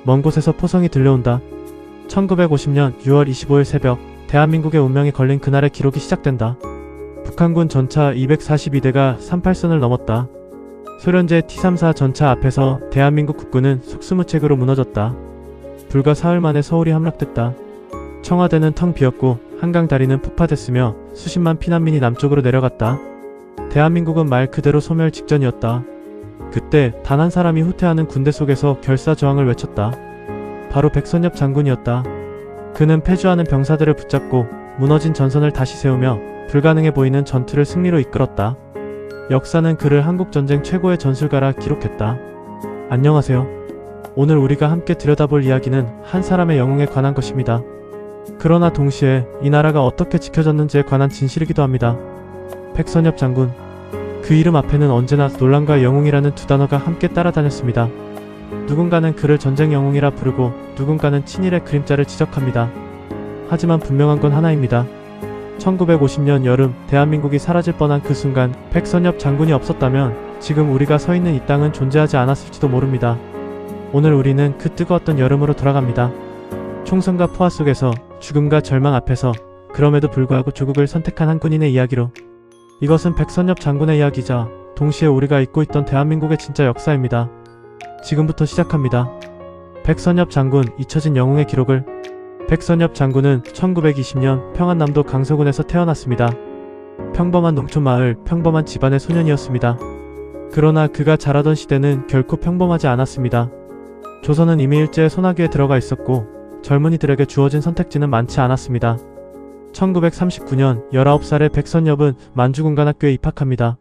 먼 곳에서 포성이 들려온다. 1950년 6월 25일 새벽, 대한민국의 운명이 걸린 그날의 기록이 시작된다. 북한군 전차 242대가 38선을 넘었다. 소련제 T-34 전차 앞에서 대한민국 국군은 속수무책으로 무너졌다. 불과 사흘 만에 서울이 함락됐다. 청와대는 텅 비었고 한강 다리는 폭파됐으며 수십만 피난민이 남쪽으로 내려갔다. 대한민국은 말 그대로 소멸 직전이었다. 그때 단 한 사람이 후퇴하는 군대 속에서 결사저항을 외쳤다. 바로 백선엽 장군이었다. 그는 패주하는 병사들을 붙잡고 무너진 전선을 다시 세우며 불가능해 보이는 전투를 승리로 이끌었다. 역사는 그를 한국전쟁 최고의 전술가라 기록했다. 안녕하세요. 오늘 우리가 함께 들여다볼 이야기는 한 사람의 영웅에 관한 것입니다. 그러나 동시에 이 나라가 어떻게 지켜졌는지에 관한 진실이기도 합니다. 백선엽 장군. 그 이름 앞에는 언제나 논란과 영웅이라는 두 단어가 함께 따라다녔습니다. 누군가는 그를 전쟁 영웅이라 부르고 누군가는 친일의 그림자를 지적합니다. 하지만 분명한 건 하나입니다. 1950년 여름 대한민국이 사라질 뻔한 그 순간 백선엽 장군이 없었다면 지금 우리가 서 있는 이 땅은 존재하지 않았을지도 모릅니다. 오늘 우리는 그 뜨거웠던 여름으로 돌아갑니다. 총선과 포화 속에서 죽음과 절망 앞에서 그럼에도 불구하고 조국을 선택한 한 군인의 이야기로. 이것은 백선엽 장군의 이야기자 동시에 우리가 잊고 있던 대한민국의 진짜 역사입니다. 지금부터 시작합니다. 백선엽 장군, 잊혀진 영웅의 기록을. 백선엽 장군은 1920년 평안남도 강서군에서 태어났습니다. 평범한 농촌마을, 평범한 집안의 소년이었습니다. 그러나 그가 자라던 시대는 결코 평범하지 않았습니다. 조선은 이미 일제의 소나기에 들어가 있었고 젊은이들에게 주어진 선택지는 많지 않았습니다. 1939년 19살의 백선엽은 만주군관학교에 입학합니다.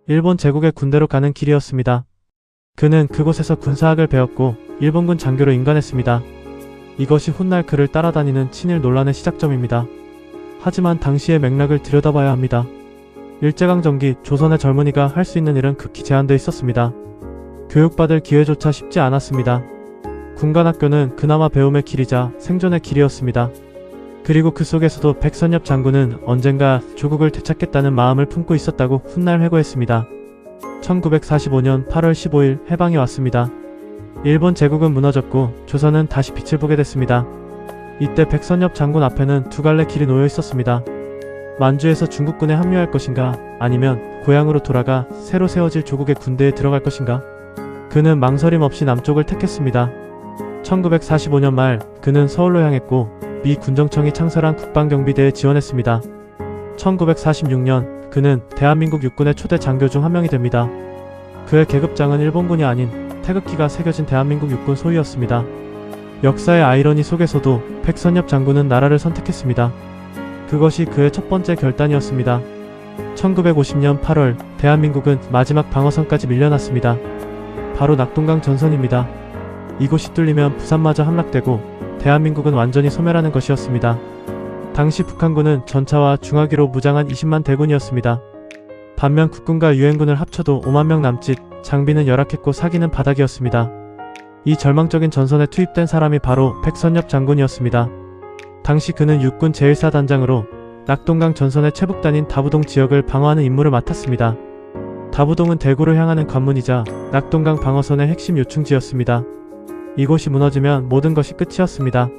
일본 제국의 군대로 가는 길이었습니다. 그는 그곳에서 군사학을 배웠고 일본군 장교로 임관했습니다. 이것이 훗날 그를 따라다니는 친일 논란의 시작점입니다. 하지만 당시의 맥락을 들여다봐야 합니다. 일제강점기 조선의 젊은이가 할 수 있는 일은 극히 제한되어 있었습니다. 교육받을 기회조차 쉽지 않았습니다. 군관학교는 그나마 배움의 길이자 생존의 길이었습니다. 그리고 그 속에서도 백선엽 장군은 언젠가 조국을 되찾겠다는 마음을 품고 있었다고 훗날 회고했습니다. 1945년 8월 15일 해방이 왔습니다. 일본 제국은 무너졌고 조선은 다시 빛을 보게 됐습니다. 이때 백선엽 장군 앞에는 두 갈래 길이 놓여 있었습니다. 만주에서 중국군에 합류할 것인가, 아니면 고향으로 돌아가 새로 세워질 조국의 군대에 들어갈 것인가. 그는 망설임 없이 남쪽을 택했습니다. 1945년 말 그는 서울로 향했고 미 군정청이 창설한 국방경비대에 지원했습니다. 1946년 그는 대한민국 육군의 초대 장교 중 한 명이 됩니다. 그의 계급장은 일본군이 아닌 태극기가 새겨진 대한민국 육군 소유였습니다. 역사의 아이러니 속에서도 백선엽 장군은 나라를 선택했습니다. 그것이 그의 첫 번째 결단이었습니다. 1950년 8월 대한민국은 마지막 방어선까지 밀려났습니다. 바로 낙동강 전선입니다. 이곳이 뚫리면 부산마저 함락되고 대한민국은 완전히 소멸하는 것이었습니다. 당시 북한군은 전차와 중화기로 무장한 20만 대군이었습니다. 반면 국군과 유엔군을 합쳐도 5만 명 남짓, 장비는 열악했고 사기는 바닥이었습니다. 이 절망적인 전선에 투입된 사람이 바로 백선엽 장군이었습니다. 당시 그는 육군 제1사단장으로 낙동강 전선의 최북단인 다부동 지역을 방어하는 임무를 맡았습니다. 다부동은 대구를 향하는 관문이자 낙동강 방어선의 핵심 요충지였습니다. 이곳이 무너지면 모든 것이 끝이었습니다.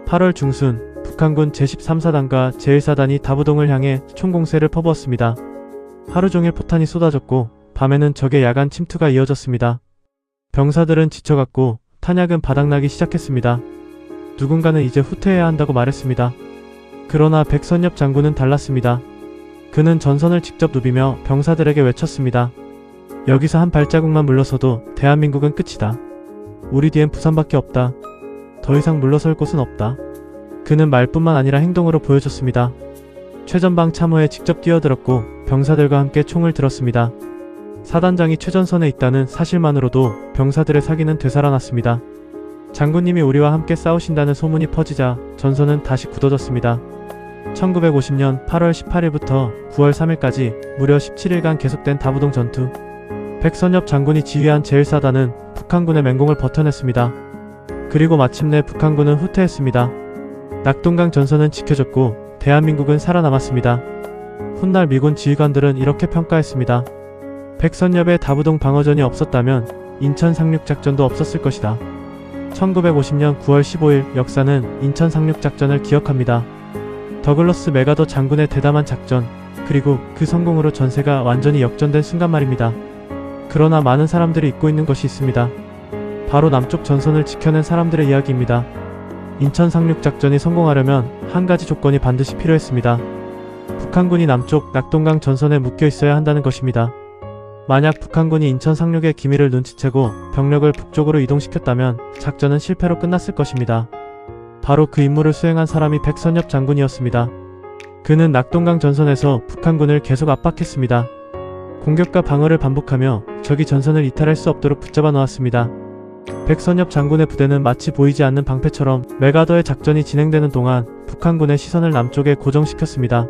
8월 중순 북한군 제13사단과 제1사단이 다부동을 향해 총공세를 퍼부었습니다. 하루 종일 포탄이 쏟아졌고 밤에는 적의 야간 침투가 이어졌습니다. 병사들은 지쳐갔고 탄약은 바닥나기 시작했습니다. 누군가는 이제 후퇴해야 한다고 말했습니다. 그러나 백선엽 장군은 달랐습니다. 그는 전선을 직접 누비며 병사들에게 외쳤습니다. 여기서 한 발자국만 물러서도 대한민국은 끝이다. 우리 뒤엔 부산밖에 없다. 더 이상 물러설 곳은 없다. 그는 말뿐만 아니라 행동으로 보여줬습니다. 최전방 참호에 직접 뛰어들었고 병사들과 함께 총을 들었습니다. 사단장이 최전선에 있다는 사실만으로도 병사들의 사기는 되살아났습니다. 장군님이 우리와 함께 싸우신다는 소문이 퍼지자 전선은 다시 굳어졌습니다. 1950년 8월 18일부터 9월 3일까지 무려 17일간 계속된 다부동 전투. 백선엽 장군이 지휘한 제1사단은 북한군의 맹공을 버텨냈습니다. 그리고 마침내 북한군은 후퇴했습니다. 낙동강 전선은 지켜졌고 대한민국은 살아남았습니다. 훗날 미군 지휘관들은 이렇게 평가했습니다. 백선엽의 다부동 방어전이 없었다면 인천 상륙작전도 없었을 것이다. 1950년 9월 15일 역사는 인천 상륙작전을 기억합니다. 더글러스 맥아더 장군의 대담한 작전, 그리고 그 성공으로 전세가 완전히 역전된 순간 말입니다. 그러나 많은 사람들이 잊고 있는 것이 있습니다. 바로 남쪽 전선을 지켜낸 사람들의 이야기입니다. 인천 상륙작전이 성공하려면 한 가지 조건이 반드시 필요했습니다. 북한군이 남쪽 낙동강 전선에 묶여 있어야 한다는 것입니다. 만약 북한군이 인천 상륙의 기밀을 눈치채고 병력을 북쪽으로 이동시켰다면 작전은 실패로 끝났을 것입니다. 바로 그 임무를 수행한 사람이 백선엽 장군이었습니다. 그는 낙동강 전선에서 북한군을 계속 압박했습니다. 공격과 방어를 반복하며 적이 전선을 이탈할 수 없도록 붙잡아 놓았습니다. 백선엽 장군의 부대는 마치 보이지 않는 방패처럼 맥아더의 작전이 진행되는 동안 북한군의 시선을 남쪽에 고정시켰습니다.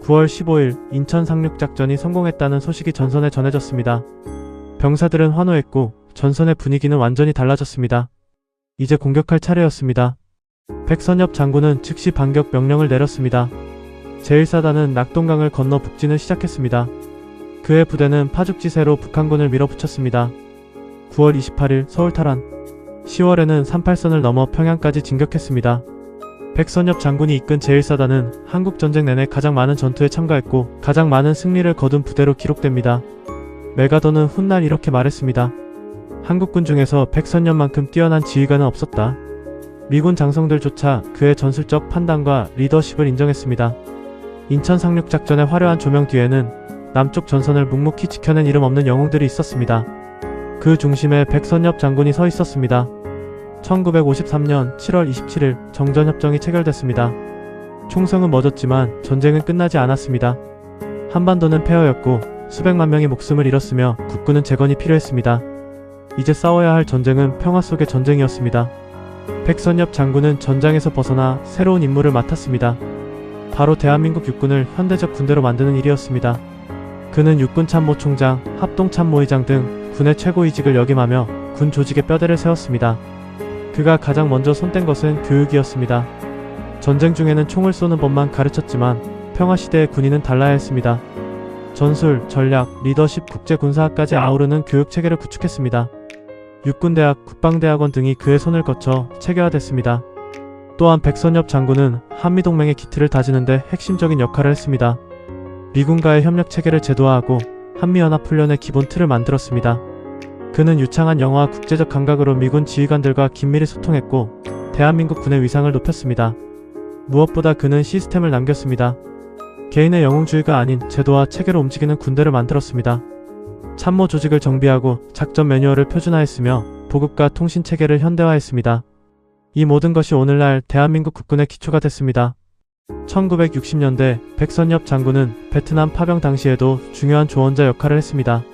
9월 15일 인천 상륙작전이 성공했다는 소식이 전선에 전해졌습니다. 병사들은 환호했고 전선의 분위기는 완전히 달라졌습니다. 이제 공격할 차례였습니다. 백선엽 장군은 즉시 반격 명령을 내렸습니다. 제1사단은 낙동강을 건너 북진을 시작했습니다. 그의 부대는 파죽지세로 북한군을 밀어붙였습니다. 9월 28일 서울 탈환, 10월에는 38선을 넘어 평양까지 진격했습니다. 백선엽 장군이 이끈 제1사단은 한국전쟁 내내 가장 많은 전투에 참가했고 가장 많은 승리를 거둔 부대로 기록됩니다. 맥아더는 훗날 이렇게 말했습니다. 한국군 중에서 백선엽만큼 뛰어난 지휘관은 없었다. 미군 장성들조차 그의 전술적 판단과 리더십을 인정했습니다. 인천 상륙작전의 화려한 조명 뒤에는 남쪽 전선을 묵묵히 지켜낸 이름 없는 영웅들이 있었습니다. 그 중심에 백선엽 장군이 서 있었습니다. 1953년 7월 27일 정전협정이 체결됐습니다. 총성은 멎었지만 전쟁은 끝나지 않았습니다. 한반도는 폐허였고 수백만 명이 목숨을 잃었으며 국군은 재건이 필요했습니다. 이제 싸워야 할 전쟁은 평화 속의 전쟁이었습니다. 백선엽 장군은 전장에서 벗어나 새로운 임무를 맡았습니다. 바로 대한민국 육군을 현대적 군대로 만드는 일이었습니다. 그는 육군참모총장, 합동참모의장 등 군의 최고이직을 역임하며 군 조직의 뼈대를 세웠습니다. 그가 가장 먼저 손댄 것은 교육이었습니다. 전쟁 중에는 총을 쏘는 법만 가르쳤지만 평화시대의 군인은 달라야 했습니다. 전술, 전략, 리더십, 국제군사학까지 아우르는 교육체계를 구축했습니다. 육군대학, 국방대학원 등이 그의 손을 거쳐 체계화됐습니다. 또한 백선엽 장군은 한미동맹의 기틀을 다지는데 핵심적인 역할을 했습니다. 미군과의 협력체계를 제도화하고 한미연합훈련의 기본 틀을 만들었습니다. 그는 유창한 영어와 국제적 감각으로 미군 지휘관들과 긴밀히 소통했고 대한민국 군의 위상을 높였습니다. 무엇보다 그는 시스템을 남겼습니다. 개인의 영웅주의가 아닌 제도와 체계로 움직이는 군대를 만들었습니다. 참모 조직을 정비하고 작전 매뉴얼을 표준화했으며 보급과 통신 체계를 현대화했습니다. 이 모든 것이 오늘날 대한민국 국군의 기초가 됐습니다. 1960년대 백선엽 장군은 베트남 파병 당시에도 중요한 조언자 역할을 했습니다.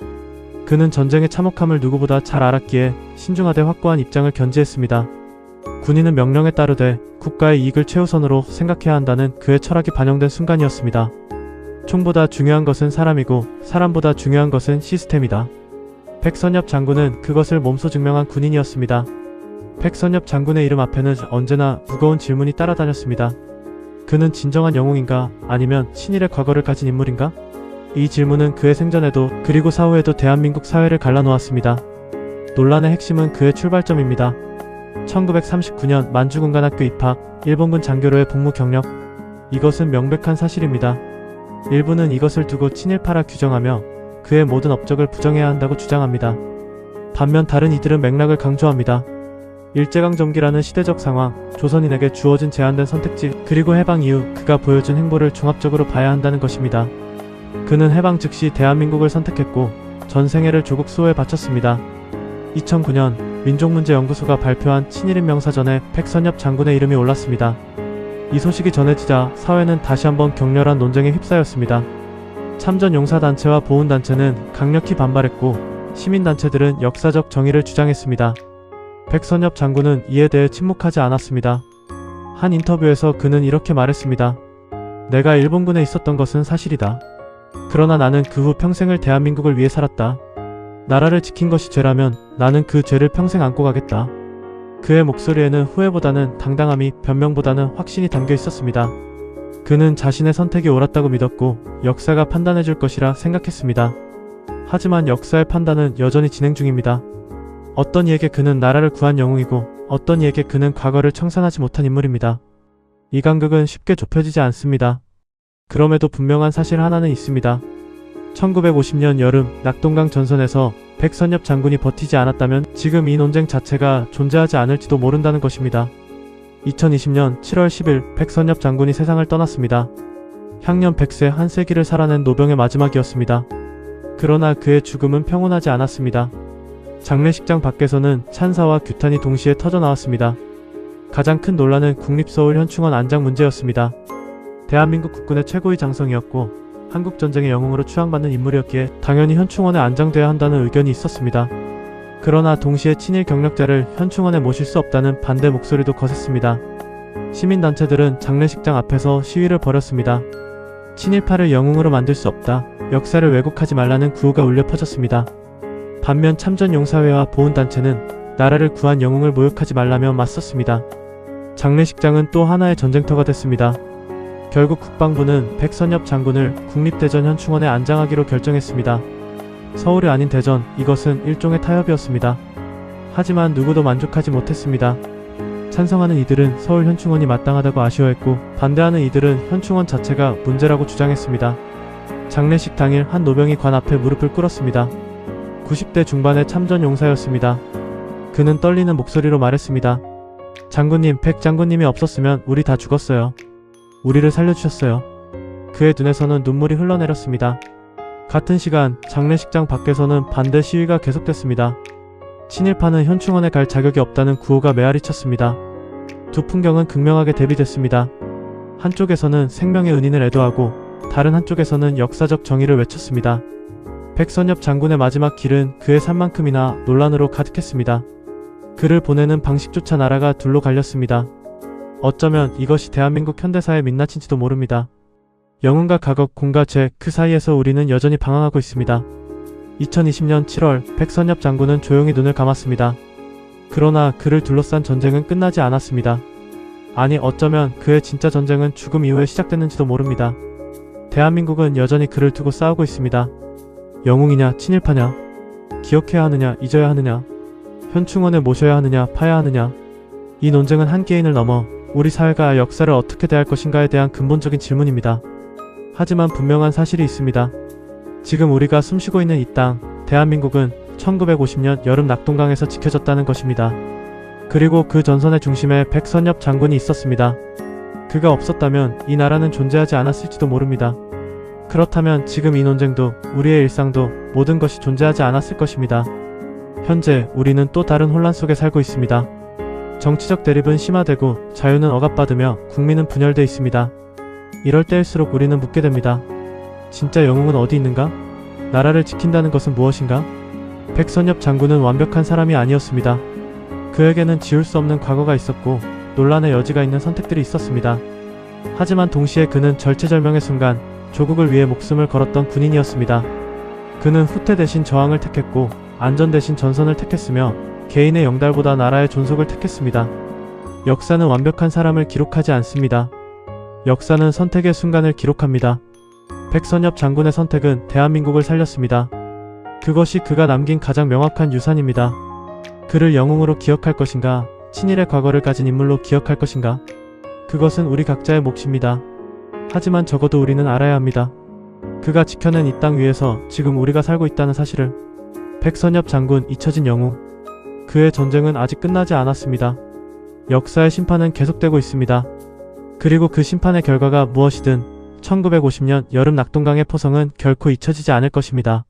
그는 전쟁의 참혹함을 누구보다 잘 알았기에 신중하되 확고한 입장을 견지했습니다. 군인은 명령에 따르되 국가의 이익을 최우선으로 생각해야 한다는 그의 철학이 반영된 순간이었습니다. 총보다 중요한 것은 사람이고 사람보다 중요한 것은 시스템이다. 백선엽 장군은 그것을 몸소 증명한 군인이었습니다. 백선엽 장군의 이름 앞에는 언제나 무거운 질문이 따라다녔습니다. 그는 진정한 영웅인가? 아니면 신일의 과거를 가진 인물인가? 이 질문은 그의 생전에도 그리고 사후에도 대한민국 사회를 갈라놓았습니다. 논란의 핵심은 그의 출발점입니다. 1939년 만주군관학교 입학, 일본군 장교로의 복무 경력. 이것은 명백한 사실입니다. 일부는 이것을 두고 친일파라 규정하며 그의 모든 업적을 부정해야 한다고 주장합니다. 반면 다른 이들은 맥락을 강조합니다. 일제강점기라는 시대적 상황, 조선인에게 주어진 제한된 선택지, 그리고 해방 이후 그가 보여준 행보를 종합적으로 봐야 한다는 것입니다. 그는 해방 즉시 대한민국을 선택했고 전생애를 조국 수호에 바쳤습니다. 2009년 민족문제연구소가 발표한 친일인 명사전에 백선엽 장군의 이름이 올랐습니다. 이 소식이 전해지자 사회는 다시 한번 격렬한 논쟁에 휩싸였습니다. 참전용사단체와 보훈단체는 강력히 반발했고 시민단체들은 역사적 정의를 주장했습니다. 백선엽 장군은 이에 대해 침묵하지 않았습니다. 한 인터뷰에서 그는 이렇게 말했습니다. 내가 일본군에 있었던 것은 사실이다. 그러나 나는 그 후 평생을 대한민국을 위해 살았다. 나라를 지킨 것이 죄라면 나는 그 죄를 평생 안고 가겠다. 그의 목소리에는 후회보다는 당당함이, 변명보다는 확신이 담겨 있었습니다. 그는 자신의 선택이 옳았다고 믿었고 역사가 판단해 줄 것이라 생각했습니다. 하지만 역사의 판단은 여전히 진행 중입니다. 어떤 이에게 그는 나라를 구한 영웅이고 어떤 이에게 그는 과거를 청산하지 못한 인물입니다. 이 간극은 쉽게 좁혀지지 않습니다. 그럼에도 분명한 사실 하나는 있습니다. 1950년 여름 낙동강 전선에서 백선엽 장군이 버티지 않았다면 지금 이 논쟁 자체가 존재하지 않을지도 모른다는 것입니다. 2020년 7월 10일 백선엽 장군이 세상을 떠났습니다. 향년 100세 한 세기를 살아낸 노병의 마지막이었습니다. 그러나 그의 죽음은 평온하지 않았습니다. 장례식장 밖에서는 찬사와 규탄이 동시에 터져나왔습니다. 가장 큰 논란은 국립서울 현충원 안장 문제였습니다. 대한민국 국군의 최고의 장성이었고 한국전쟁의 영웅으로 추앙받는 인물이었기에 당연히 현충원에 안장돼야 한다는 의견이 있었습니다. 그러나 동시에 친일 경력자를 현충원에 모실 수 없다는 반대 목소리도 거셌습니다. 시민단체들은 장례식장 앞에서 시위를 벌였습니다. 친일파를 영웅으로 만들 수 없다. 역사를 왜곡하지 말라는 구호가 울려 퍼졌습니다. 반면 참전용사회와 보훈단체는 나라를 구한 영웅을 모욕하지 말라며 맞섰습니다. 장례식장은 또 하나의 전쟁터가 됐습니다. 결국 국방부는 백선엽 장군을 국립대전 현충원에 안장하기로 결정했습니다. 서울이 아닌 대전, 이것은 일종의 타협이었습니다. 하지만 누구도 만족하지 못했습니다. 찬성하는 이들은 서울 현충원이 마땅하다고 아쉬워했고 반대하는 이들은 현충원 자체가 문제라고 주장했습니다. 장례식 당일 한 노병이 관 앞에 무릎을 꿇었습니다. 90대 중반의 참전용사였습니다. 그는 떨리는 목소리로 말했습니다. 장군님, 백 장군님이 없었으면 우리 다 죽었어요. 우리를 살려주셨어요. 그의 눈에서는 눈물이 흘러내렸습니다. 같은 시간 장례식장 밖에서는 반대 시위가 계속됐습니다. 친일파는 현충원에 갈 자격이 없다는 구호가 메아리 쳤습니다. 두 풍경은 극명하게 대비됐습니다. 한쪽에서는 생명의 은인을 애도하고 다른 한쪽에서는 역사적 정의를 외쳤습니다. 백선엽 장군의 마지막 길은 그의 삶만큼이나 논란으로 가득했습니다. 그를 보내는 방식조차 나라가 둘로 갈렸습니다. 어쩌면 이것이 대한민국 현대사의 민낯인지도 모릅니다. 영웅과 과거, 공과 죄, 그 사이에서 우리는 여전히 방황하고 있습니다. 2020년 7월 백선엽 장군은 조용히 눈을 감았습니다. 그러나 그를 둘러싼 전쟁은 끝나지 않았습니다. 아니, 어쩌면 그의 진짜 전쟁은 죽음 이후에 시작됐는지도 모릅니다. 대한민국은 여전히 그를 두고 싸우고 있습니다. 영웅이냐 친일파냐, 기억해야 하느냐 잊어야 하느냐, 현충원에 모셔야 하느냐 파야 하느냐. 이 논쟁은 한 개인을 넘어 우리 사회가 역사를 어떻게 대할 것인가에 대한 근본적인 질문입니다. 하지만 분명한 사실이 있습니다. 지금 우리가 숨쉬고 있는 이 땅, 대한민국은 1950년 여름 낙동강에서 지켜졌다는 것입니다. 그리고 그 전선의 중심에 백선엽 장군이 있었습니다. 그가 없었다면 이 나라는 존재하지 않았을지도 모릅니다. 그렇다면 지금 이 논쟁도 우리의 일상도 모든 것이 존재하지 않았을 것입니다. 현재 우리는 또 다른 혼란 속에 살고 있습니다. 정치적 대립은 심화되고 자유는 억압받으며 국민은 분열돼 있습니다. 이럴 때일수록 우리는 묻게 됩니다. 진짜 영웅은 어디 있는가? 나라를 지킨다는 것은 무엇인가? 백선엽 장군은 완벽한 사람이 아니었습니다. 그에게는 지울 수 없는 과거가 있었고 논란의 여지가 있는 선택들이 있었습니다. 하지만 동시에 그는 절체절명의 순간 조국을 위해 목숨을 걸었던 군인이었습니다. 그는 후퇴 대신 저항을 택했고 안전 대신 전선을 택했으며 개인의 영달보다 나라의 존속을 택했습니다. 역사는 완벽한 사람을 기록하지 않습니다. 역사는 선택의 순간을 기록합니다. 백선엽 장군의 선택은 대한민국을 살렸습니다. 그것이 그가 남긴 가장 명확한 유산입니다. 그를 영웅으로 기억할 것인가, 친일의 과거를 가진 인물로 기억할 것인가, 그것은 우리 각자의 몫입니다. 하지만 적어도 우리는 알아야 합니다. 그가 지켜낸 이 땅 위에서 지금 우리가 살고 있다는 사실을. 백선엽 장군, 잊혀진 영웅. 그의 전쟁은 아직 끝나지 않았습니다. 역사의 심판은 계속되고 있습니다. 그리고 그 심판의 결과가 무엇이든 1950년 여름 낙동강의 포성은 결코 잊혀지지 않을 것입니다.